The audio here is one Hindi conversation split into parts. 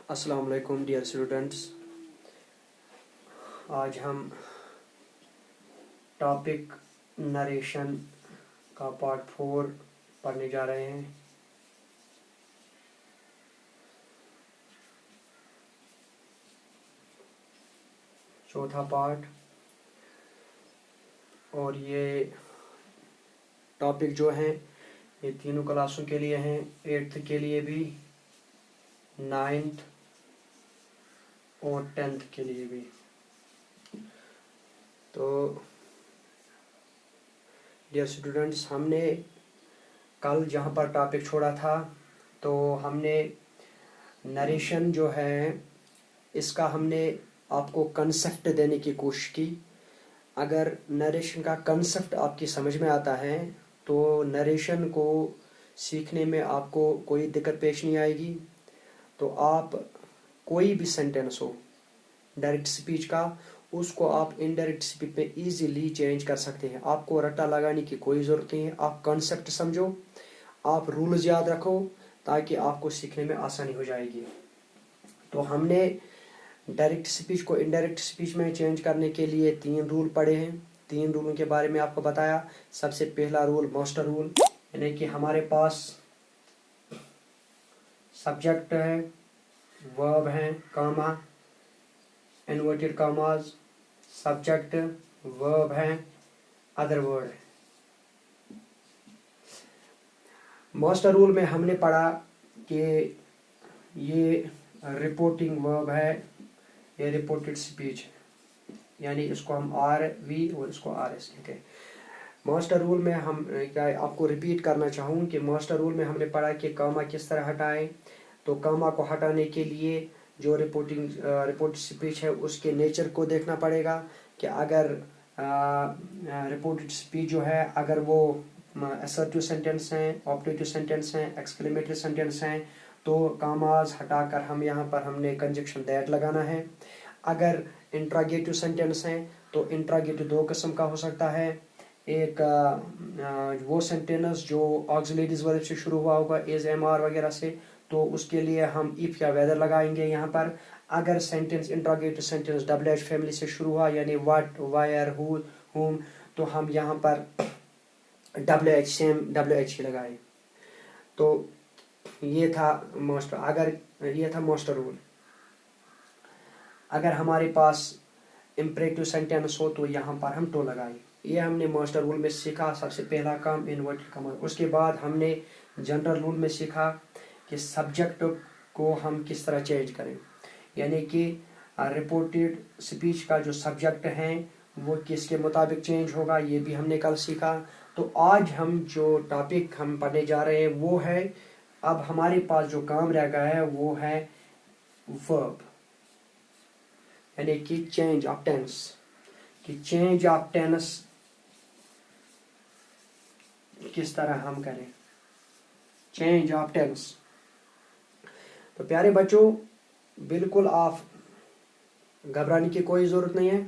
अस्सलाम वालेकुम डियर स्टूडेंट्स। आज हम टॉपिक नरेशन का पार्ट 4 पढ़ने जा रहे हैं। चौथा पार्ट, और ये टॉपिक जो हैं ये तीनों क्लासों के लिए हैं, 8th के लिए भी, 9th और 10th के लिए भी। तो डियर स्टूडेंट्स, हमने कल जहाँ पर टॉपिक छोड़ा था तो हमने नरेशन जो है इसका हमने आपको कंसेप्ट देने की कोशिश की। अगर नरेशन का कंसेप्ट आपकी समझ में आता है तो नरेशन को सीखने में आपको कोई दिक्कत पेश नहीं आएगी। तो आप कोई भी सेंटेंस हो डायरेक्ट स्पीच का, उसको आप इनडायरेक्ट स्पीच पे इजीली चेंज कर सकते हैं। आपको रट्टा लगाने की कोई ज़रूरत नहीं है। आप कॉन्सेप्ट समझो, आप रूल्स याद रखो, ताकि आपको सीखने में आसानी हो जाएगी। तो हमने डायरेक्ट स्पीच को इनडायरेक्ट स्पीच में चेंज करने के लिए 3 रूल पढ़े हैं। 3 रूलों के बारे में आपको बताया। सबसे पहला रूल मास्टर रूल, यानी कि हमारे पास सब्जेक्ट है, वर्ब है, कामा, इन्वर्टेड कामाज, सब्जेक्ट, वर्ब है, अदर वर्ड है। मास्टर रूल में हमने पढ़ा कि ये रिपोर्टिंग वर्ब है, ये रिपोर्टेड स्पीच है, यानी इसको हम RV और इसको RS कहते हैं। मास्टर रूल में हम क्या आपको रिपीट करना चाहूँ कि मास्टर रूल में हमने पढ़ा कि कामा किस तरह हटाएं। तो कामा को हटाने के लिए जो रिपोर्टेड स्पीच है उसके नेचर को देखना पड़ेगा कि अगर रिपोर्टेड स्पीच जो है अगर वो असर्टिव सेंटेंस हैं, ऑब्जेक्टिव सेंटेंस हैं, एक्सक्लेमेटरी सेंटेंस हैं, तो कामाज हटाकर हम यहाँ पर हमने कंजक्शन दैट लगाना है। अगर इंट्रागेटिव सेंटेंस हैं तो इंट्रागेटिव 2 किस्म का हो सकता है। एक वो सेंटेंस जो ऑक्सिलरीज वर्ब से शुरू हुआ होगा, एज MR वगैरह से, तो उसके लिए हम इफ या वेदर लगाएंगे यहाँ पर। अगर sentence interrogative sentence WH family से शुरू हुआ, यानी व्हाट, वायर, हु, हुम, तो हम यहाँ पर WH सेम WH ही लगाए। तो ये था मास्टर रूल। अगर हमारे पास इम्परेटिव सेंटेंस हो तो यहाँ पर हम टू लगाए। ये हमने मास्टर रूल में सीखा। सबसे पहला काम इन्वर्टेड कॉमा। उसके बाद हमने जनरल रूल में सीखा कि सब्जेक्ट को हम किस तरह चेंज करें, यानी कि रिपोर्टेड स्पीच का जो सब्जेक्ट है वो किसके मुताबिक चेंज होगा, ये भी हमने कल सीखा। तो आज हम जो टॉपिक हम पढ़ने जा रहे हैं वो है, अब हमारे पास जो काम रह गया है वो है वर्ब, यानी कि चेंज ऑफ टेंस। कि चेंज ऑफ टेंस किस तरह हम करें, चेंज ऑफ टेंस। तो प्यारे बच्चों, बिल्कुल आप घबराने की कोई ज़रूरत नहीं है।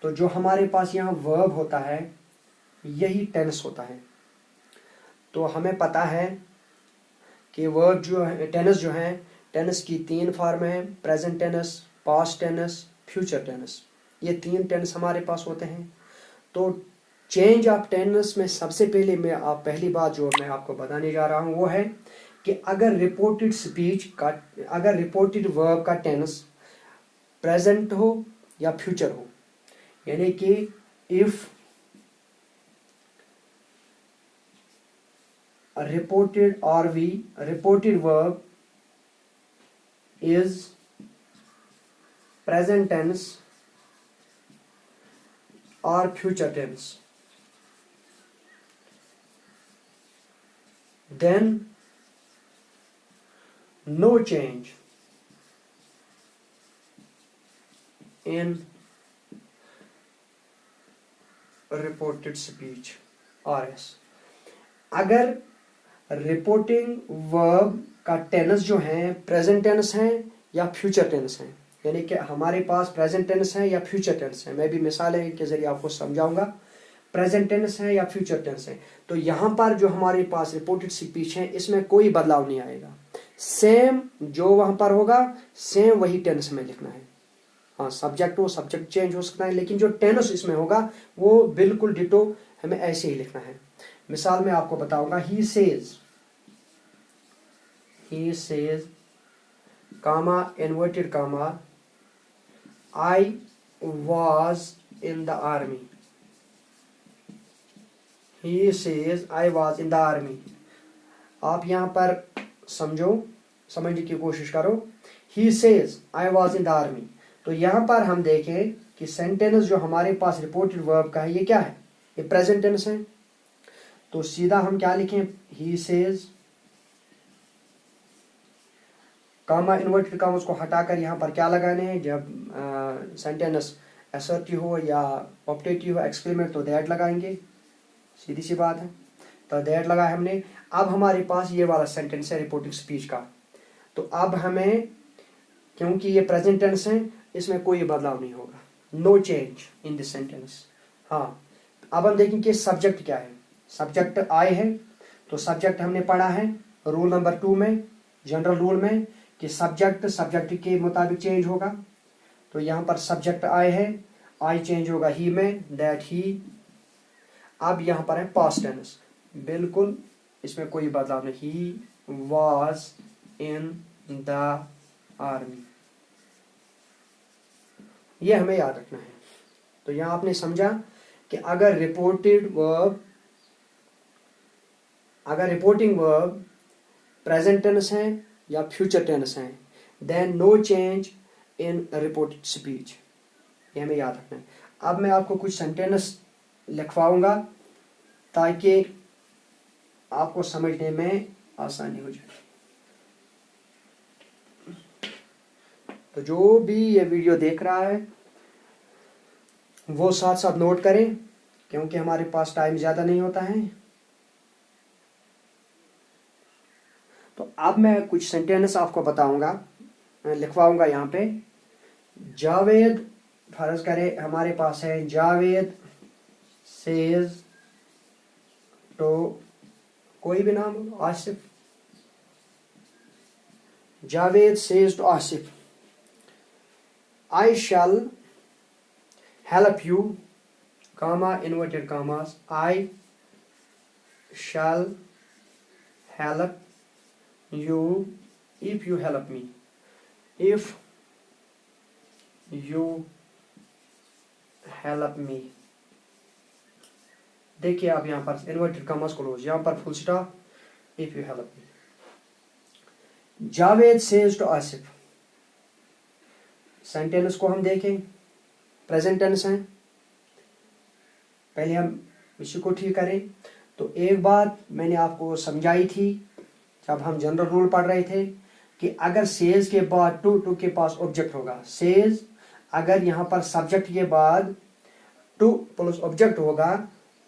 तो जो हमारे पास यहाँ वर्ब होता है यही टेंस होता है। तो हमें पता है कि वर्ब जो है, टेंस जो है, टेंस की 3 फॉर्म है, present tense, past tense, future tense. ये 3 टेंस हमारे पास होते हैं। तो चेंज ऑफ टेंस में सबसे पहले पहली बात जो मैं आपको बताने जा रहा हूँ वो है कि अगर रिपोर्टेड वर्ब का टेंस प्रेजेंट हो या फ्यूचर हो, यानी कि if reported verb is present tense or future tense, then no change in reported speech RS। अगर रिपोर्टिंग वर्ब का टेंस जो है प्रेजेंट टेंस है या फ्यूचर टेंस है, यानी कि हमारे पास प्रेजेंट टेंस है या फ्यूचर टेंस है, मैं भी मिसालें के जरिए आपको समझाऊंगा। प्रेजेंट टेंस है या फ्यूचर टेंस है, तो यहाँ पर जो हमारे पास रिपोर्टेड स्पीच है इसमें कोई बदलाव नहीं आएगा। सेम जो वहां पर होगा सेम वही टेंस में लिखना है। हाँ, सब्जेक्ट हो, सब्जेक्ट चेंज हो सकता है, लेकिन जो टेंस इसमें होगा वो बिल्कुल डिटो हमें ऐसे ही लिखना है। मिसाल में आपको बताऊंगा, he says comma inverted comma I was in the army. He says I was in the army. आप यहाँ पर समझने की कोशिश करो। He says I was in the army. तो यहाँ पर हम देखें कि सेंटेंस जो हमारे पास रिपोर्टेड वर्ब का है ये क्या है, ये प्रेजेंट टेंस है। तो सीधा हम क्या लिखें, he says comma inverted comma उसको हटाकर यहाँ पर क्या लगाने हैं, जब सेंटेंस असर्टिव हो या ऑप्टेटिव हो, एक्सक्लेमेट, तो दैट लगाएंगे, सीधी सी बात है। तो दैट लगाया हमने। अब हमारे पास ये वाला सेंटेंस है रिपोर्टिंग स्पीच का। तो अब हमें, क्योंकि ये प्रेजेंट टेंस है, इसमें कोई बदलाव नहीं होगा, no change in this sentence. हाँ, अब हम देखेंगे सब्जेक्ट क्या है। सब्जेक्ट आई है, तो सब्जेक्ट हमने पढ़ा है रूल नंबर 2 में, जनरल रूल में, कि सब्जेक्ट के मुताबिक चेंज होगा। तो यहाँ पर सब्जेक्ट आई है, आई चेंज होगा ही में, दैट ही। अब यहाँ पर है पास्ट टेंस, बिल्कुल इसमें कोई बदलाव नहीं, he was in the army. ये हमें याद रखना है। तो यहाँ आपने समझा कि अगर रिपोर्टिंग वर्ब प्रेजेंट टेंस है या फ्यूचर टेंस है, then no change in reported speech, ये हमें याद रखना है। अब मैं आपको कुछ सेंटेंस लिखवाऊंगा ताकि आपको समझने में आसानी हो जाए। तो जो भी ये वीडियो देख रहा है वो साथ साथ नोट करें, क्योंकि हमारे पास टाइम ज़्यादा नहीं होता है। तो अब मैं कुछ सेंटेंस आपको बताऊंगा, लिखवाऊंगा यहाँ पे। जावेद, फर्ज करें हमारे पास है जावेद सेज तो कोई भी नाम, Asif, Javed says to Asif, I shall help you, comma inverted commas, I shall help you if you help me, if you help me। देखिए आप यहाँ पर इन्वर्टेड कॉमास क्लोज, यहाँ पर full stop, if you help me। Javed says to Asif, sentence को हम देखें, प्रेजेंट टेंस है, पहले हम इसी को ठीक करें। तो एक बात मैंने आपको समझाई थी जब हम जनरल रूल पढ़ रहे थे कि अगर सेज के बाद टू के पास ऑब्जेक्ट होगा, सेज अगर यहाँ पर सब्जेक्ट के बाद टू प्लस ऑब्जेक्ट होगा,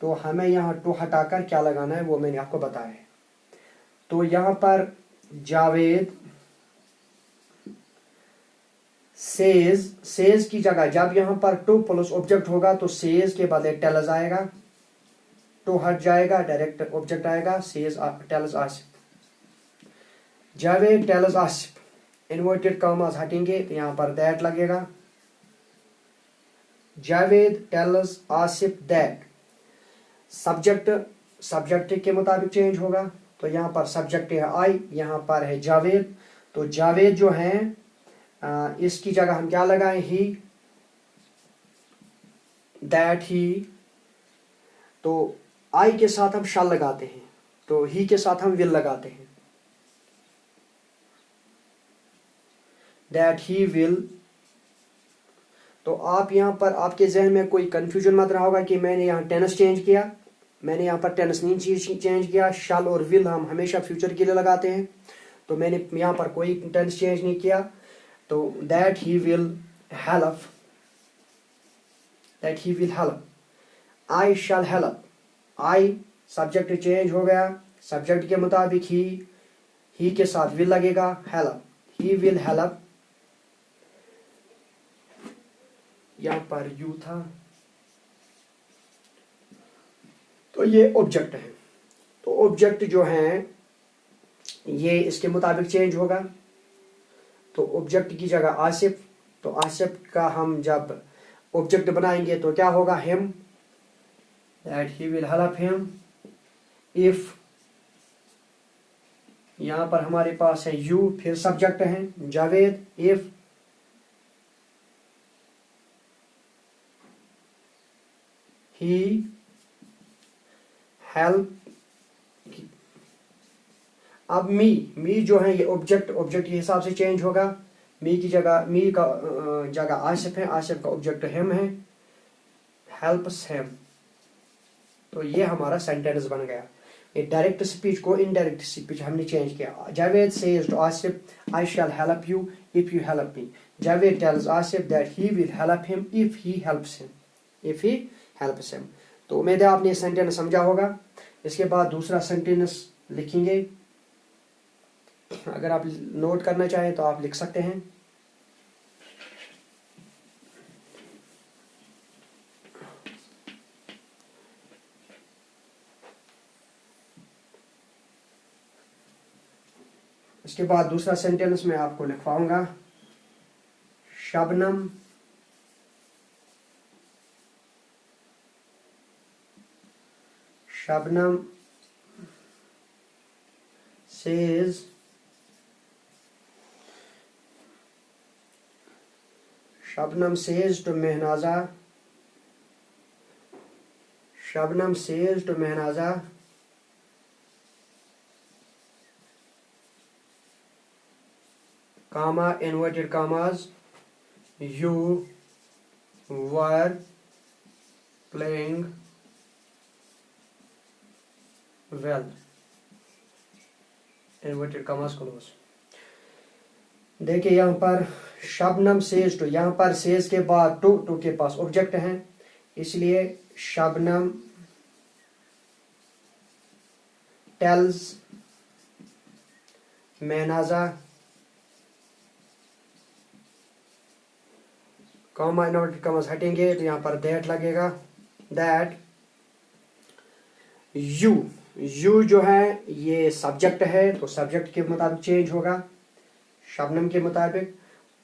तो हमें यहाँ टू हटाकर क्या लगाना है वो मैंने आपको बताया है। तो यहाँ पर जावेद सेज की जगह जब यहाँ पर टू प्लस ऑब्जेक्ट होगा तो सेज के बाद टेल्स आएगा, टू हट जाएगा, डायरेक्ट ऑब्जेक्ट आएगा, says tells Asif. Javed tells Asif, inverted commas हटेंगे तो यहाँ पर दैट लगेगा। Javed tells Asif that, subject के मुताबिक चेंज होगा। तो यहाँ पर सब्जेक्ट है आई, यहाँ पर है जावेद। तो जावेद जो है इसकी जगह हम क्या लगाएं, ही, दैट ही। तो आई के साथ हम शैल लगाते हैं, तो ही के साथ हम विल लगाते हैं, दैट ही विल। तो आप यहाँ पर आपके जहन में कोई कंफ्यूजन मत रहा होगा कि मैंने यहाँ टेंस चेंज किया, मैंने यहाँ पर टेंस नहीं चेंज किया। शैल और विल हम हमेशा फ्यूचर के लिए लगाते हैं, तो मैंने यहाँ पर कोई टेंस चेंज नहीं किया। तो that he will help, that he will help, I shall help, I subject change हो गया, सब्जेक्ट के मुताबिक ही के साथ विल लगेगा, हेल्प, ही विल हेल्प। यहाँ पर यू था, तो ये ऑब्जेक्ट है। तो ऑब्जेक्ट जो है ये इसके मुताबिक चेंज होगा। तो ऑब्जेक्ट की जगह आसिफ, तो आसिफ का हम जब ऑब्जेक्ट बनाएंगे तो क्या होगा, him, that he will help him. If यहां पर हमारे पास है यू, फिर सब्जेक्ट है जावेद। इफ ही हेल्प, अब मी जो है ये ऑब्जेक्ट के हिसाब से चेंज होगा। मी की जगह, मी का जगह आसिफ है, आसिफ का ऑब्जेक्ट हिम है, हेल्प्स हिम। तो ये हमारा सेंटेंस बन गया। ये डायरेक्ट स्पीच को इनडायरेक्ट स्पीच हमने चेंज किया। Javed says to Asif I shall help you if you help me. Javed tells Asif that he will help him if he helps him, if he helps him. तो उम्मीद है आपने ये सेंटेंस समझा होगा। इसके बाद दूसरा सेंटेंस लिखेंगे। अगर आप नोट करना चाहें तो आप लिख सकते हैं। इसके बाद दूसरा सेंटेंस मैं आपको लिखवाऊंगा। Shabnam Shabnam says Shabnam says to Mehnaza, Shabnam says to Mehnaza, comma, inverted commas, you were playing well, inverted commas close। देखिए यहाँ पर शबनम सेज टू, यहाँ पर सेज के बाद टू के पास ऑब्जेक्ट है, इसलिए Shabnam tells Mehnaza, comma inverted commas हटेंगे तो यहाँ पर दैट लगेगा। दैट यू जो है ये सब्जेक्ट है, तो सब्जेक्ट के मुताबिक चेंज होगा शबनम के मुताबिक।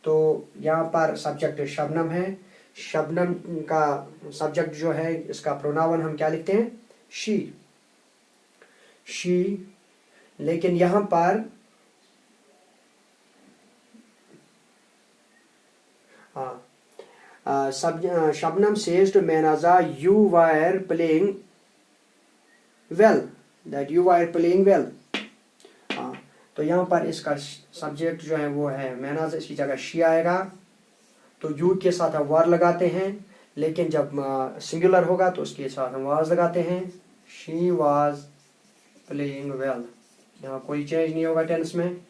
तो यहाँ पर सब्जेक्ट शबनम है, शबनम का सब्जेक्ट जो है इसका प्रोनाउन हम क्या लिखते हैं, शी। लेकिन यहाँ पर Shabnam says to Mehnaza you were playing well, that you were playing well. तो यहाँ पर इसका सब्जेक्ट जो है वो है मेहनाज, इसकी जगह शी आएगा। तो यू के साथ हम वर लगाते हैं, लेकिन जब सिंगुलर होगा तो उसके साथ हम वाज लगाते हैं। शी वाज प्लेइंग वेल, यहाँ कोई चेंज नहीं होगा टेंस में।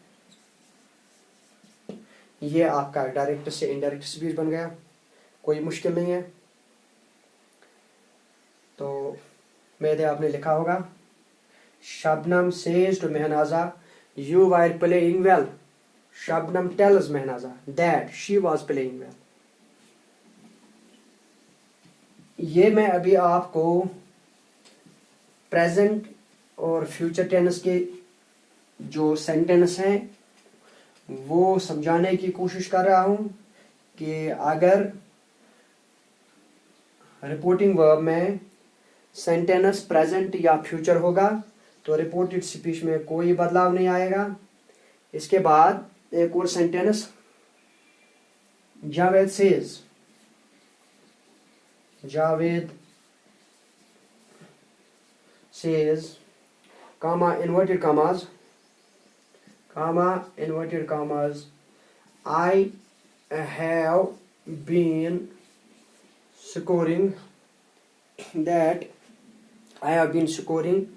ये आपका डायरेक्ट से इनडायरेक्ट स्पीच बन गया, कोई मुश्किल नहीं है। तो उम्मीद है आपने लिखा होगा। Shabnam says to Mehnaza you were playing well. Shabnam tells Mehnaza that she was playing well. ये मैं अभी आपको प्रेजेंट और फ्यूचर टेंस के जो सेंटेंस हैं वो समझाने की कोशिश कर रहा हूं कि अगर रिपोर्टिंग वर्ब में सेंटेंस प्रेजेंट या फ्यूचर होगा तो रिपोर्टेड स्पीच में कोई बदलाव नहीं आएगा। इसके बाद एक और sentence, Javed says, Javed says, comma inverted commas, I have been scoring, that I have been scoring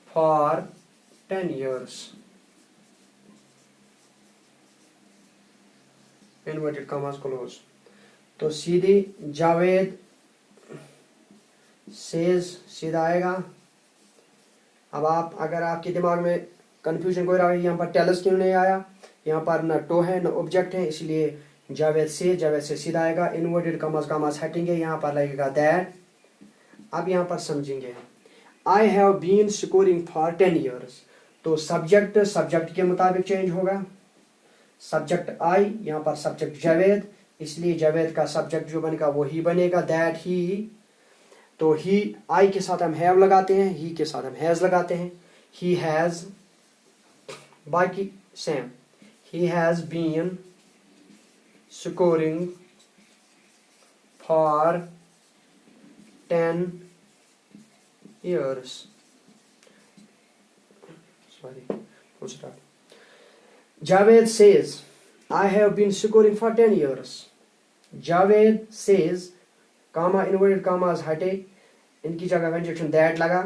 for 10 years. Inverted commas close. तो सीधी जावेद सेज सीधा आएगा। अब आप अगर आपके दिमाग में कंफ्यूजन कोई रहा है यहाँ पर टेलस क्यों नहीं आया, यहाँ पर न टो है न ऑब्जेक्ट है, इसलिए जावेद से सीधा आएगा। इनवर्टेड कॉमास हटेंगे, यहाँ पर लगेगा दैट। अब यहाँ पर समझेंगे, I have been scoring for 10 years। तो सब्जेक्ट के मुताबिक चेंज होगा। सब्जेक्ट आई, यहाँ पर सब्जेक्ट जावेद, इसलिए जावेद का सब्जेक्ट जो बनेगा वो ही बनेगा, दैट ही। तो ही, आई के साथ हम हैव लगाते हैं, ही के साथ हम हैज लगाते हैं। ही हैज, बाकी same, he has been scoring for 10 years। Sorry, we'll start. Javed says, I have been scoring for 10 years। Javed says, comma inverted commas हटे, इनकी जगह कंजक्शन दैट लगा।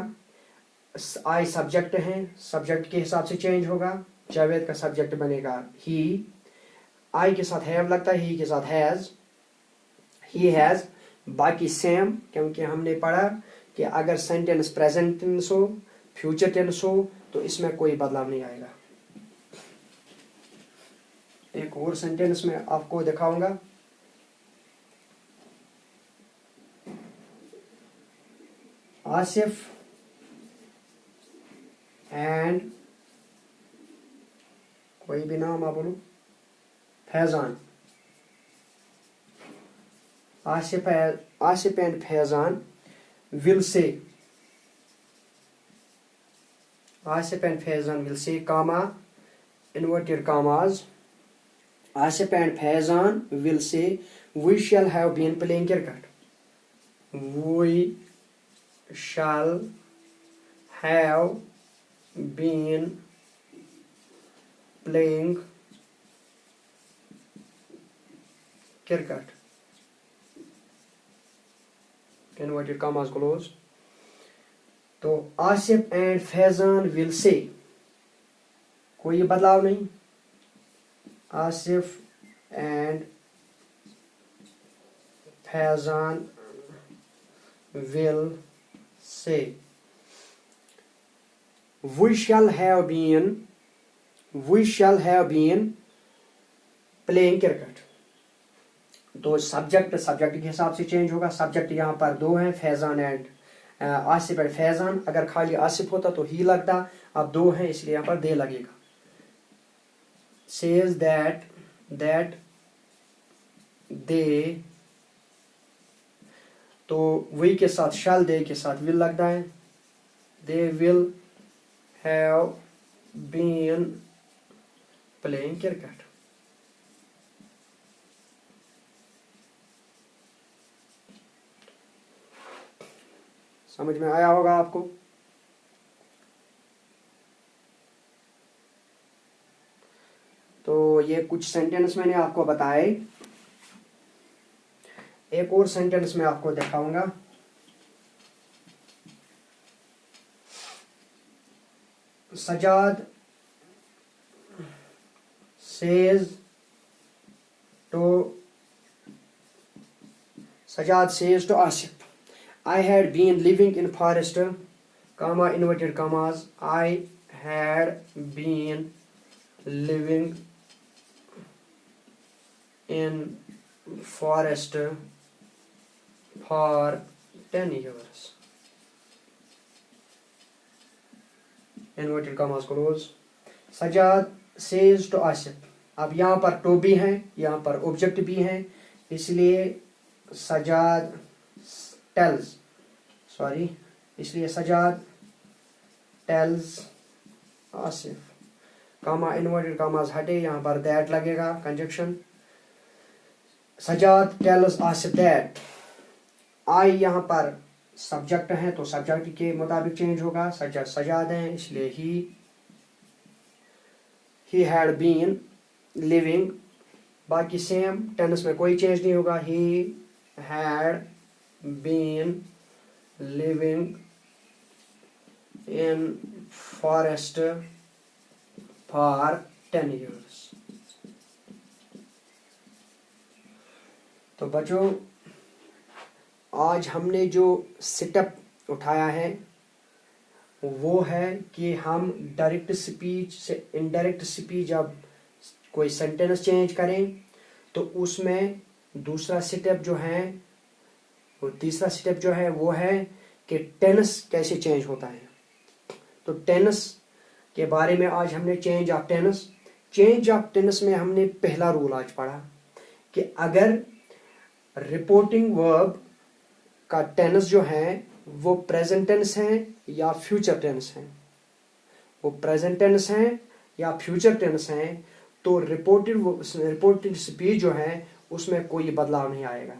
आई सब्जेक्ट है, सब्जेक्ट के हिसाब से चेंज होगा। जावेद का सब्जेक्ट बनेगा ही, आई के साथ हैव लगता है, ही के साथ हैज, ही हैज, बाकी सेम, क्योंकि हमने पढ़ा कि अगर सेंटेंस प्रेजेंट टेंस हो, फ्यूचर टेंस हो, तो इसमें कोई बदलाव नहीं आएगा। एक और सेंटेंस में आपको दिखाऊंगा। आसिफ एंड, कोई भी नाम आप बोलो, Faizan. Asif and Faizan will say, Asif and Faizan will say, comma, inverted commas, Asif and Faizan will say, we shall have been playing cricket। We shall have been playing cricket। Inverted commas closed। तो Asif and Faizan will say, कोई बदलाव नहीं। Asif and Faizan will say, we shall have been playing cricket। तो सब्जेक्ट के हिसाब से चेंज होगा। सब्जेक्ट यहाँ पर दो हैं, फैजान एंड आसिफ एंड फैजान। अगर खाली आसिफ होता तो ही लगता, अब दो हैं इसलिए यहाँ पर दे लगेगा। सेज दैट दे, तो वी के साथ शैल, दे के साथ विल लगता है। They will have been playing cricket. समझ में आया होगा आपको। तो ये कुछ सेंटेंस मैंने आपको बताए। एक और सेंटेंस मैं आपको दिखाऊंगा। Sajjad says to Asif, I had been living in forest, comma, inverted commas, I had been living in forest for 10 years। Inverted commas close। Sajjad says to Asif, अब यहाँ पर टू भी हैं, यहाँ पर ऑब्जेक्ट भी हैं, इसलिए Sajjad tells Asif, comma inverted commas हटे, यहाँ पर दैट लगेगा conjunction. Sajjad tells Asif that, I यहाँ पर सब्जेक्ट है तो सब्जेक्ट के मुताबिक चेंज होगा। सजाद हैं इसलिए ही हैड बीन लिविंग, बाकी सेम, टेंस में कोई चेंज नहीं होगा। He had been living in forest for 10 years। तो बच्चों, आज हमने जो सेटअप उठाया है वो है कि हम डायरेक्ट स्पीच से इनडायरेक्ट स्पीच जब कोई सेंटेंस चेंज करें तो उसमें दूसरा स्टेप जो है, वो तीसरा स्टेप जो है वो है कि टेंस कैसे चेंज होता है। तो टेंस के बारे में आज हमने चेंज ऑफ टेंस में हमने पहला रूल आज पढ़ा कि अगर रिपोर्टिंग वर्ब का टेंस जो है वो प्रेजेंट टेंस है या फ्यूचर टेंस है, वो प्रेजेंट टेंस है या फ्यूचर टेंस है, तो रिपोर्टेड स्पीच जो है उसमें कोई बदलाव नहीं आएगा।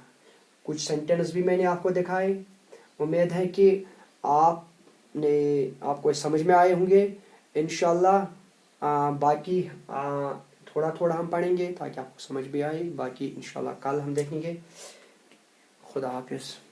कुछ सेंटेंस भी मैंने आपको दिखाए, उम्मीद है कि आपको समझ में आए होंगे इंशाल्लाह। बाकी थोड़ा थोड़ा हम पढ़ेंगे ताकि आपको समझ भी आए, बाकी इंशाल्लाह कल हम देखेंगे। खुदा हाफिज़।